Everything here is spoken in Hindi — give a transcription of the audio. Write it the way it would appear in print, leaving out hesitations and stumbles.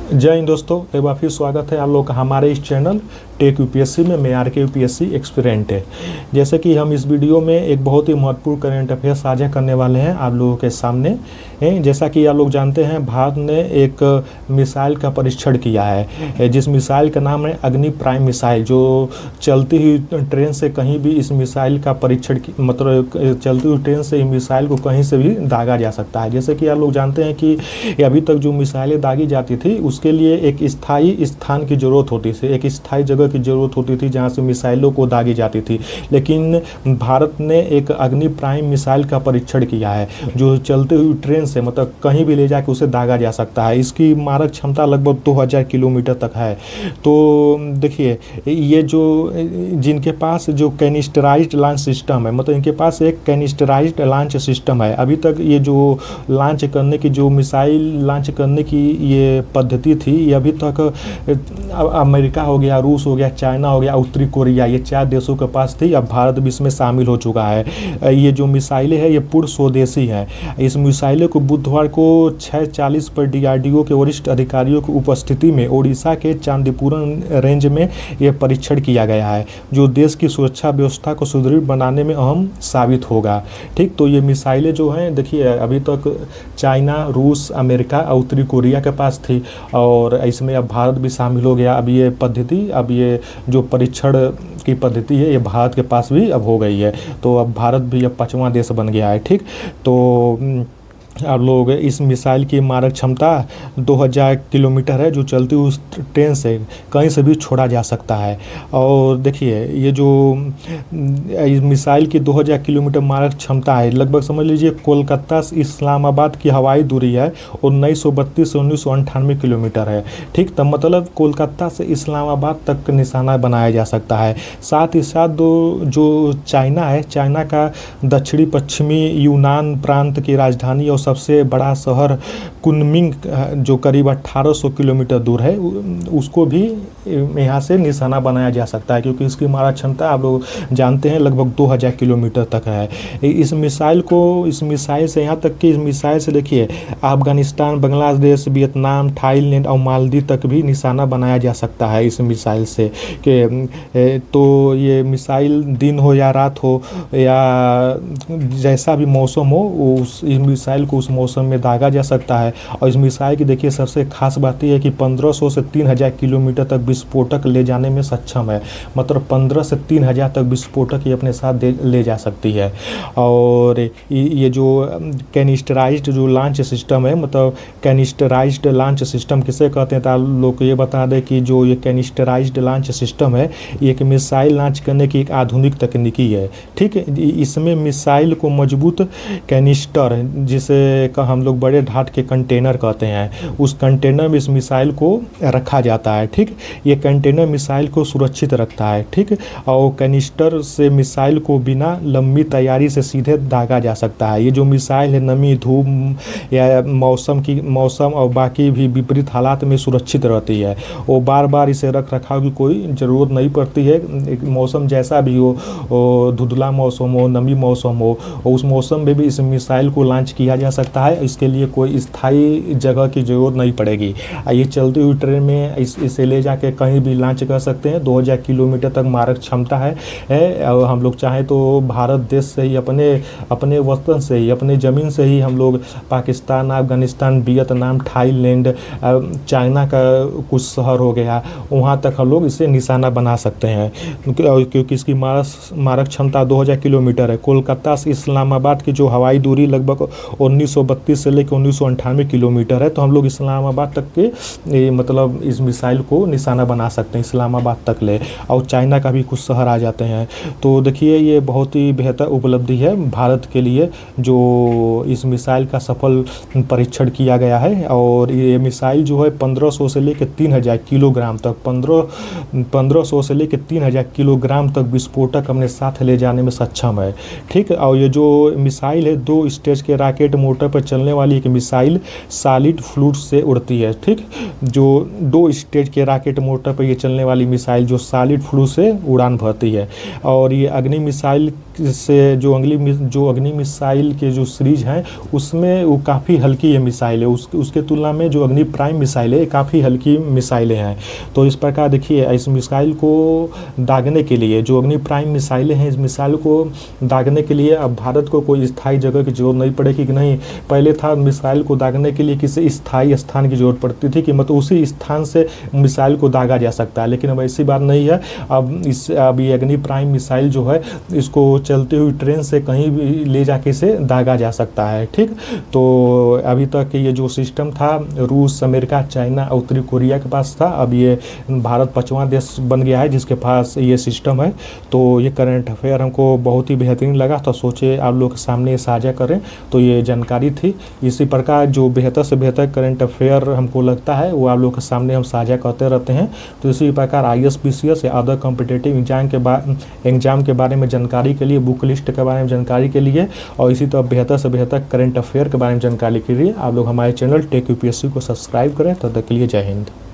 जय हिंद दोस्तों, एक बार फिर स्वागत है आप लोग का हमारे इस चैनल टेक यूपीएससी में। मैं आर के यूपीएससी एक्सपीरेंट है। जैसे कि हम इस वीडियो में एक बहुत ही महत्वपूर्ण करंट अफेयर साझा करने वाले हैं आप लोगों के सामने। जैसा कि आप लोग जानते हैं, भारत ने एक मिसाइल का परीक्षण किया है, जिस मिसाइल का नाम है अग्नि प्राइम मिसाइल, जो चलती हुई ट्रेन से कहीं भी इस मिसाइल का परीक्षण मतलब चलती हुई ट्रेन से इस मिसाइल को कहीं से भी दागा जा सकता है। जैसे कि आप लोग जानते हैं कि अभी तक जो मिसाइलें दागी जाती थी उसके लिए एक स्थायी स्थान की ज़रूरत होती थी, एक स्थायी जगह की ज़रूरत होती थी जहाँ से मिसाइलों को दागी जाती थी। लेकिन भारत ने एक अग्नि प्राइम मिसाइल का परीक्षण किया है, जो चलते हुई ट्रेन से मतलब कहीं भी ले जाकर उसे दागा जा सकता है। इसकी मारक क्षमता लगभग 2000 किलोमीटर तक है। तो देखिए, ये जो जिनके पास जो कैनिस्टराइज्ड लॉन्च सिस्टम है, मतलब इनके पास एक कैनिस्टराइज्ड लॉन्च सिस्टम है। अभी तक ये जो लॉन्च करने की, जो मिसाइल लॉन्च करने की ये पद्धति थी, ये अभी तक अमेरिका हो गया, रूस हो गया, चाइना हो गया, उत्तरी कोरिया, ये 4 देशों के पास थी। अब भारत भी इसमें शामिल हो चुका है। ये जो मिसाइलें हैं ये पूर्ण स्वदेशी हैं। इस मिसाइलों को बुधवार को 6:40 पर डीआरडीओ के वरिष्ठ अधिकारियों की उपस्थिति में ओडिशा के चांदीपुरम रेंज में यह परीक्षण किया गया है, जो देश की सुरक्षा व्यवस्था को सुदृढ़ बनाने में अहम साबित होगा। ठीक, तो ये मिसाइलें जो हैं, देखिए अभी तक चाइना, रूस, अमेरिका और उत्तरी कोरिया के पास थी, और इसमें अब भारत भी शामिल हो गया। अब ये पद्धति, अब ये जो परीक्षण की पद्धति है, ये भारत के पास भी अब हो गई है। तो अब भारत भी अब 5वां देश बन गया है। ठीक, तो आप लोग इस मिसाइल की मारक क्षमता 2000 किलोमीटर है, जो चलती हुई ट्रेन से कहीं से भी छोड़ा जा सकता है। और देखिए, ये जो इस मिसाइल की 2000 किलोमीटर मारक क्षमता है, लगभग समझ लीजिए कोलकाता से इस्लामाबाद की हवाई दूरी है, 1932 से 1998 किलोमीटर है। ठीक, तब मतलब कोलकाता से इस्लामाबाद तक निशाना बनाया जा सकता है। साथ ही साथ जो चाइना है, चाइना का दक्षिणी पश्चिमी यूनान प्रांत की राजधानी और सबसे बड़ा शहर कुनमिंग, जो करीब 1800 किलोमीटर दूर है, उसको भी यहाँ से निशाना बनाया जा सकता है, क्योंकि इसकी मारक क्षमता आप लोग जानते हैं लगभग 2000 किलोमीटर तक है। इस मिसाइल से यहाँ तक कि इस मिसाइल से देखिए अफगानिस्तान, बांग्लादेश, वियतनाम, थाईलैंड और मालदीव तक भी निशाना बनाया जा सकता है इस मिसाइल से। तो ये मिसाइल दिन हो या रात हो या जैसा भी मौसम हो, इस मिसाइल को उस मौसम में दागा जा सकता है। और इस मिसाइल की देखिए सबसे खास बात यह है कि 1500 से 3000 किलोमीटर तक विस्फोटक ले जाने में सक्षम है। मतलब 15 से 3000 तक विस्फोटक ये अपने साथ ले जा सकती है। और ये जो कैनिस्टराइज्ड जो लॉन्च सिस्टम है, मतलब कैनिस्टराइज्ड लॉन्च सिस्टम किसे कहते हैं, तो आप लोग को ये बता दें कि जो ये कैनिस्टराइज्ड लॉन्च सिस्टम है, ये एक मिसाइल लॉन्च करने की एक आधुनिक तकनीकी है। ठीक है, इसमें मिसाइल को मजबूत कैनिस्टर, जिसे का हम लोग बड़े ढाट के कंटेनर कहते हैं, उस कंटेनर में इस मिसाइल को रखा जाता है। ठीक, ये कंटेनर मिसाइल को सुरक्षित रखता है। ठीक, और कैनिस्टर से मिसाइल को बिना लंबी तैयारी से सीधे दागा जा सकता है। ये जो मिसाइल है नमी, धूप या मौसम और बाकी भी विपरीत हालात में सुरक्षित रहती है। वो बार बार इसे रख रखाव की कोई ज़रूरत नहीं पड़ती है। मौसम जैसा भी हो, धुंधला मौसम हो, नमी मौसम हो, उस मौसम में भी इस मिसाइल को लॉन्च किया जा सकता है। इसके लिए कोई स्थायी जगह की ज़रूरत नहीं पड़ेगी। ये चलती हुई ट्रेन में इसे ले जाके कहीं भी लॉन्च कर सकते हैं। 2000 किलोमीटर तक मारक क्षमता है। और हम लोग चाहें तो भारत देश से ही, अपने वतन से ही, अपने ज़मीन से ही हम लोग Pakistan, Afghanistan, Vietnam, Thailand, China का कुछ शहर हो गया, वहाँ तक हम लोग इसे निशाना बना सकते हैं, क्योंकि इसकी मारक क्षमता 2000 किलोमीटर है। कोलकाता से इस्लामाबाद की जो हवाई दूरी लगभग 1932 से लेकर 1998 किलोमीटर है। तो हम लोग इस्लामाबाद तक के मतलब इस मिसाइल को निशाना बना सकते हैं, इस्लामाबाद तक ले, और चाइना का भी कुछ शहर आ जाते हैं। तो देखिए, ये बहुत ही बेहतर उपलब्धि है भारत के लिए, जो इस मिसाइल का सफल परीक्षण किया गया है। और ये मिसाइल जो है 1500 से लेकर 3000 किलोग्राम तक, 1500 से लेकर 3000 किलोग्राम तक विस्फोटक अपने साथ ले जाने में सक्षम है। ठीक, और ये जो मिसाइल है 2 स्टेज के रॉकेट मोटर पर चलने वाली एक मिसाइल सॉलिड फ्लूइड से उड़ती है। ठीक, जो 2 स्टेज के रॉकेट मोटर पर ये चलने वाली मिसाइल जो सॉलिड फ्लूइड से उड़ान भरती है। और ये अग्नि मिसाइल से जो अग्नि मिसाइल के जो सीरीज हैं उसमें वो काफ़ी हल्की ये मिसाइल है। उसके तुलना में जो अग्नि प्राइम मिसाइल है काफ़ी हल्की मिसाइलें हैं। तो इस प्रकार देखिए, इस मिसाइल को दागने के लिए, जो अग्नि प्राइम मिसाइलें हैं, इस मिसाइल को दागने के लिए अब भारत को कोई स्थायी जगह की जरूरत नहीं पड़ेगी कि नहीं। पहले था मिसाइल को दागने के लिए किसी स्थायी स्थान की जरूरत पड़ती थी कि मतलब उसी स्थान से मिसाइल को दागा जा सकता है, लेकिन अब ऐसी बात नहीं है। अब ये अग्नि प्राइम मिसाइल जो है इसको चलते हुए ट्रेन से कहीं भी ले जाके इसे दागा जा सकता है। ठीक, तो अभी तक ये जो सिस्टम था रूस, अमेरिका, चाइना, उत्तरी कोरिया के पास था। अब ये भारत 5वां देश बन गया है जिसके पास ये सिस्टम है। तो ये करंट अफेयर हमको बहुत ही बेहतरीन लगा, तो सोचे आप लोग के सामने साझा करें। तो ये जानकारी थी। इसी प्रकार जो बेहतर से बेहतर करंट अफेयर हमको लगता है वो आप लोग के सामने हम साझा करते रहते हैं। तो इसी प्रकार IAS, PCS या अदर कॉम्पिटिटिव एग्जाम के बारे में जानकारी के लिए, बुक लिस्ट के बारे में जानकारी के लिए और इसी तरह बेहतर से बेहतर करंट अफेयर के बारे में जानकारी के लिए आप लोग हमारे चैनल टेक UPSC को सब्सक्राइब करें। तब तक के लिए जय हिंद।